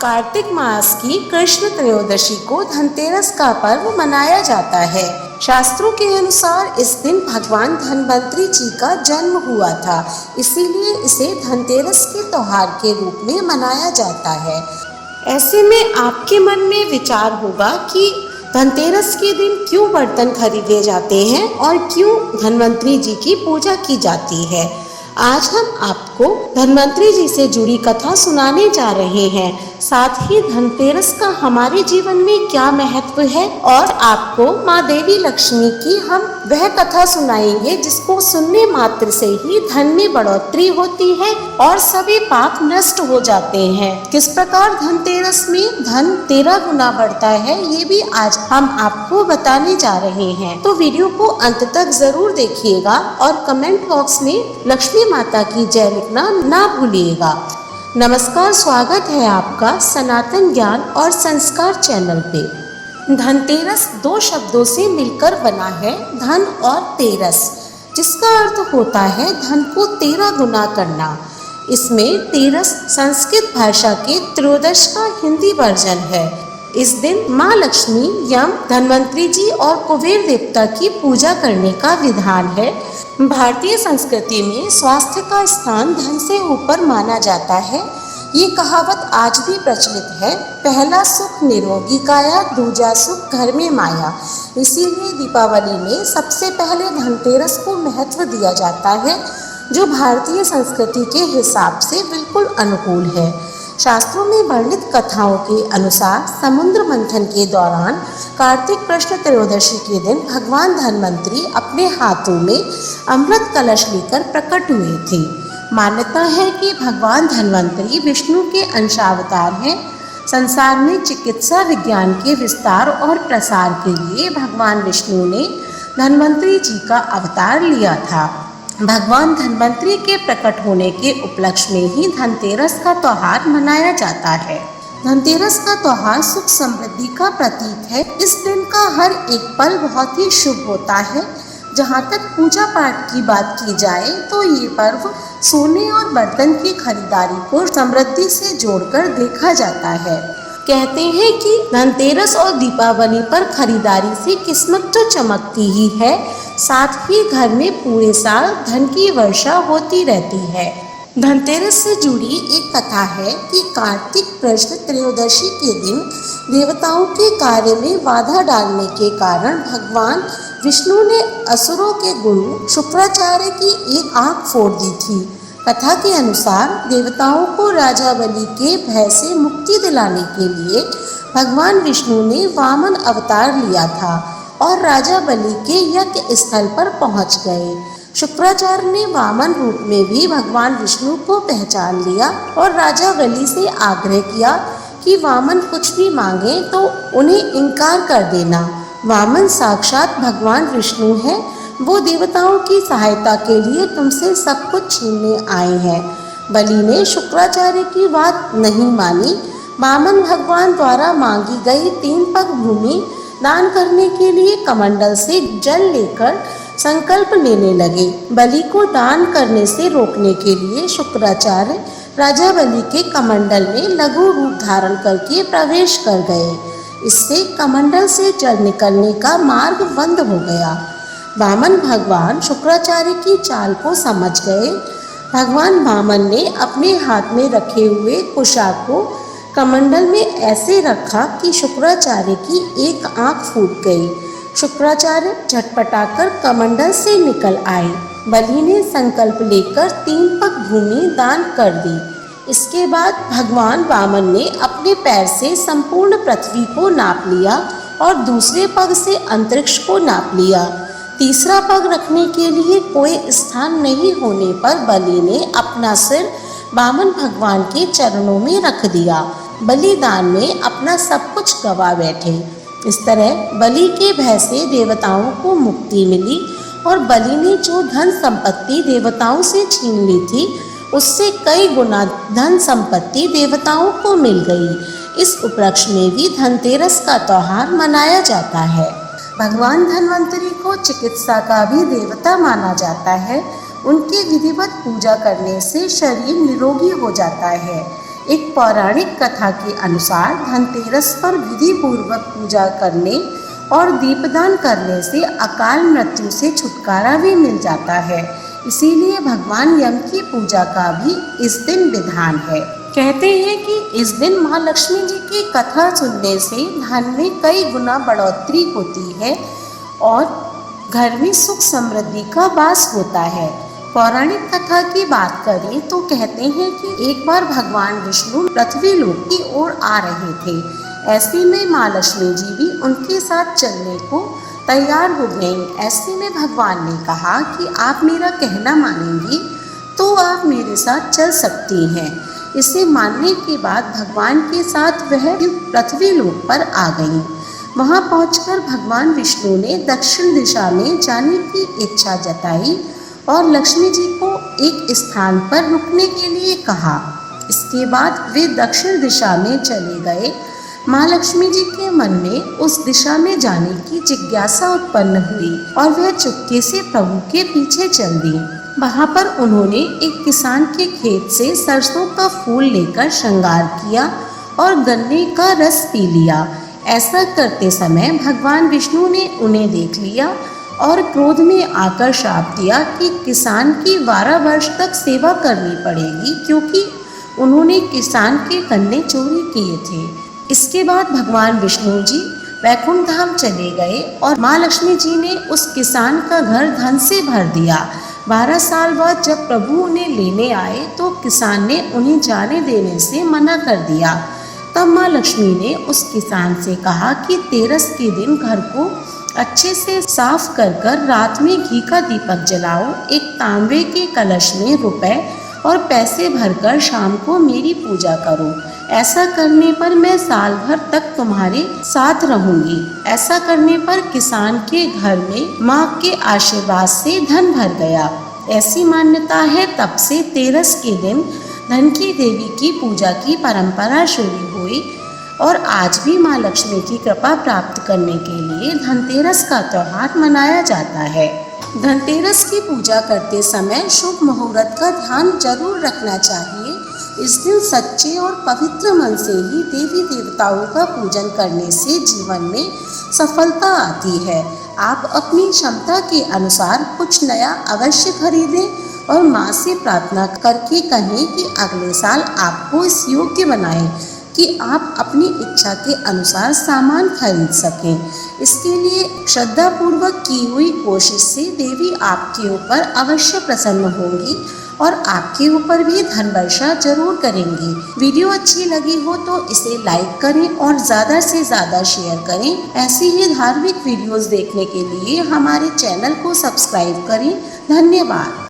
कार्तिक मास की कृष्ण त्रयोदशी को धनतेरस का पर्व मनाया जाता है। शास्त्रों के अनुसार इस दिन भगवान धन्वंतरि जी का जन्म हुआ था, इसीलिए इसे धनतेरस के त्योहार के रूप में मनाया जाता है। ऐसे में आपके मन में विचार होगा कि धनतेरस के दिन क्यों बर्तन खरीदे जाते हैं और क्यों धन्वंतरि जी की पूजा की जाती है। आज हम आपको धन्वंतरि जी से जुड़ी कथा सुनाने जा रहे हैं। साथ ही धनतेरस का हमारे जीवन में क्या महत्व है और आपको माँ देवी लक्ष्मी की हम वह कथा सुनाएंगे जिसको सुनने मात्र से ही धन में बढ़ोतरी होती है और सभी पाप नष्ट हो जाते हैं। किस प्रकार धनतेरस में धन 13 गुना बढ़ता है, ये भी आज हम आपको बताने जा रहे हैं। तो वीडियो को अंत तक जरूर देखिएगा और कमेंट बॉक्स में लक्ष्मी माता की जय लिखना ना भूलिएगा। नमस्कार, स्वागत है आपका सनातन ज्ञान और संस्कार चैनल पे। धनतेरस 2 शब्दों से मिलकर बना है, धन और तेरस, जिसका अर्थ होता है धन को 13 गुना करना। इसमें तेरस संस्कृत भाषा के त्रयोदश का हिंदी वर्जन है। इस दिन माँ लक्ष्मी, यम, धन्वंतरि जी और कुबेर देवता की पूजा करने का विधान है। भारतीय संस्कृति में स्वास्थ्य का स्थान धन से ऊपर माना जाता है। ये कहावत आज भी प्रचलित है, पहला सुख निरोगी काया, दूजा सुख घर में माया। इसीलिए दीपावली में सबसे पहले धनतेरस को महत्व दिया जाता है, जो भारतीय संस्कृति के हिसाब से बिल्कुल अनुकूल है। शास्त्रों में वर्णित कथाओं के अनुसार समुद्र मंथन के दौरान कार्तिक कृष्ण त्रयोदशी के दिन भगवान धन्वंतरि अपने हाथों में अमृत कलश लेकर प्रकट हुए थे। मान्यता है कि भगवान धन्वंतरि विष्णु के अंशावतार हैं। संसार में चिकित्सा विज्ञान के विस्तार और प्रसार के लिए भगवान विष्णु ने धन्वंतरि जी का अवतार लिया था। भगवान धन्वंतरि के प्रकट होने के उपलक्ष्य में ही धनतेरस का त्योहार मनाया जाता है। धनतेरस का त्योहार सुख समृद्धि का प्रतीक है। इस दिन का हर एक पल बहुत ही शुभ होता है। जहाँ तक पूजा पाठ की बात की जाए तो ये पर्व सोने और बर्तन की खरीदारी को समृद्धि से जोड़कर देखा जाता है। कहते हैं कि धनतेरस और दीपावली पर खरीदारी से किस्मत तो चमकती ही है, साथ ही घर में पूरे साल धन की वर्षा होती रहती है। धनतेरस से जुड़ी एक कथा है कि कार्तिक कृष्ण त्रयोदशी के दिन देवताओं के कार्य में बाधा डालने के कारण भगवान विष्णु ने असुरों के गुरु शुक्राचार्य की एक आंख फोड़ दी थी। कथा के अनुसार देवताओं को राजा बलि के भय से मुक्ति दिलाने के लिए भगवान विष्णु ने वामन अवतार लिया था और राजा बलि के यज्ञ स्थल पर पहुंच गए। शुक्राचार्य ने वामन रूप में भी भगवान विष्णु को पहचान लिया और राजा बलि से आग्रह किया कि वामन कुछ भी मांगे तो उन्हें इनकार कर देना। वामन साक्षात भगवान विष्णु है, वो देवताओं की सहायता के लिए तुमसे सब कुछ छीनने आए हैं। बलि ने शुक्राचार्य की बात नहीं मानी। वामन भगवान द्वारा मांगी गई 3 पग भूमि दान करने के लिए कमंडल से जल लेकर संकल्प लेने लगे। बलि को दान करने से रोकने के लिए शुक्राचार्य राजा बलि के कमंडल में लघु रूप धारण करके प्रवेश कर गए। इससे कमंडल से जल निकलने का मार्ग बंद हो गया। वामन भगवान शुक्राचार्य की चाल को समझ गए। भगवान वामन ने अपने हाथ में रखे हुए कुशा को कमंडल में ऐसे रखा कि शुक्राचार्य की एक आंख फूट गई। शुक्राचार्य झटपटाकर कमंडल से निकल आए। बलि ने संकल्प लेकर 3 पग भूमि दान कर दी। इसके बाद भगवान वामन ने अपने पैर से संपूर्ण पृथ्वी को नाप लिया और दूसरे पग से अंतरिक्ष को नाप लिया। तीसरा पग रखने के लिए कोई स्थान नहीं होने पर बलि ने अपना सिर वामन भगवान के चरणों में रख दिया। बलिदान में अपना सब कुछ गवा बैठे। इस तरह बलि के भय से देवताओं को मुक्ति मिली और बलि ने जो धन संपत्ति देवताओं से छीन ली थी, उससे कई गुना धन संपत्ति देवताओं को मिल गई। इस उपलक्ष्य में भी धनतेरस का त्योहार मनाया जाता है। भगवान धन्वंतरि को चिकित्सा का भी देवता माना जाता है। उनकी विधिवत पूजा करने से शरीर निरोगी हो जाता है। एक पौराणिक कथा के अनुसार धनतेरस पर विधि पूर्वक पूजा करने और दीपदान करने से अकाल मृत्यु से छुटकारा भी मिल जाता है। इसीलिए भगवान यम की पूजा का भी इस दिन विधान है। कहते हैं कि इस दिन माँ लक्ष्मी जी की कथा सुनने से धन में कई गुना बढ़ोतरी होती है और घर में सुख समृद्धि का वास होता है। पौराणिक कथा की बात करें तो कहते हैं कि एक बार भगवान विष्णु पृथ्वी लोक की ओर आ रहे थे। ऐसे में माँ लक्ष्मी जी भी उनके साथ चलने को तैयार हो गईं। ऐसे में भगवान ने कहा कि आप मेरा कहना मानेंगी तो आप मेरे साथ चल सकती हैं। इसे मानने के बाद भगवान के साथ वह पृथ्वी लोक पर आ गईं। वहां पहुंचकर भगवान विष्णु ने दक्षिण दिशा में जाने की इच्छा जताई और लक्ष्मी जी को एक स्थान पर रुकने के लिए कहा। इसके बाद वे दक्षिण दिशा में चले गए। माँ लक्ष्मी जी के मन में उस दिशा में जाने की जिज्ञासा उत्पन्न हुई और वह चुपके से प्रभु के पीछे चल दी। वहां पर उन्होंने एक किसान के खेत से सरसों का फूल लेकर श्रृंगार किया और गन्ने का रस पी लिया। ऐसा करते समय भगवान विष्णु ने उन्हें देख लिया और क्रोध में आकर श्राप दिया कि किसान की 12 वर्ष तक सेवा करनी पड़ेगी, क्योंकि उन्होंने किसान के गन्ने चोरी किए थे। इसके बाद भगवान विष्णु जी वैकुंठ धाम चले गए और माँ लक्ष्मी जी ने उस किसान का घर धन से भर दिया। 12 साल बाद जब प्रभु उन्हें लेने आए तो किसान ने उन्हें जाने देने से मना कर दिया। तब माँ लक्ष्मी ने उस किसान से कहा कि तेरस के दिन घर को अच्छे से साफ कर रात में घी का दीपक जलाओ। एक तांबे के कलश में रुपए और पैसे भरकर शाम को मेरी पूजा करो। ऐसा करने पर मैं साल भर तक तुम्हारे साथ रहूंगी। ऐसा करने पर किसान के घर में माँ के आशीर्वाद से धन भर गया। ऐसी मान्यता है। तब से तेरस के दिन धन की देवी की पूजा की परंपरा शुरू हुई और आज भी माँ लक्ष्मी की कृपा प्राप्त करने के लिए धनतेरस का त्योहार मनाया जाता है। धनतेरस की पूजा करते समय शुभ मुहूर्त का ध्यान जरूर रखना चाहिए। इस दिन सच्चे और पवित्र मन से ही देवी देवताओं का पूजन करने से जीवन में सफलता आती है। आप अपनी क्षमता के अनुसार कुछ नया अवश्य खरीदें और माँ से प्रार्थना करके कहें कि अगले साल आपको इस योग्य बनाए कि आप अपनी इच्छा के अनुसार सामान खरीद सकें। इसके लिए श्रद्धापूर्वक की हुई कोशिश से देवी आपके ऊपर अवश्य प्रसन्न होंगी और आपके ऊपर भी धन वर्षा जरूर करेंगी। वीडियो अच्छी लगी हो तो इसे लाइक करें और ज़्यादा से ज़्यादा शेयर करें। ऐसी ही धार्मिक वीडियोस देखने के लिए हमारे चैनल को सब्सक्राइब करें। धन्यवाद।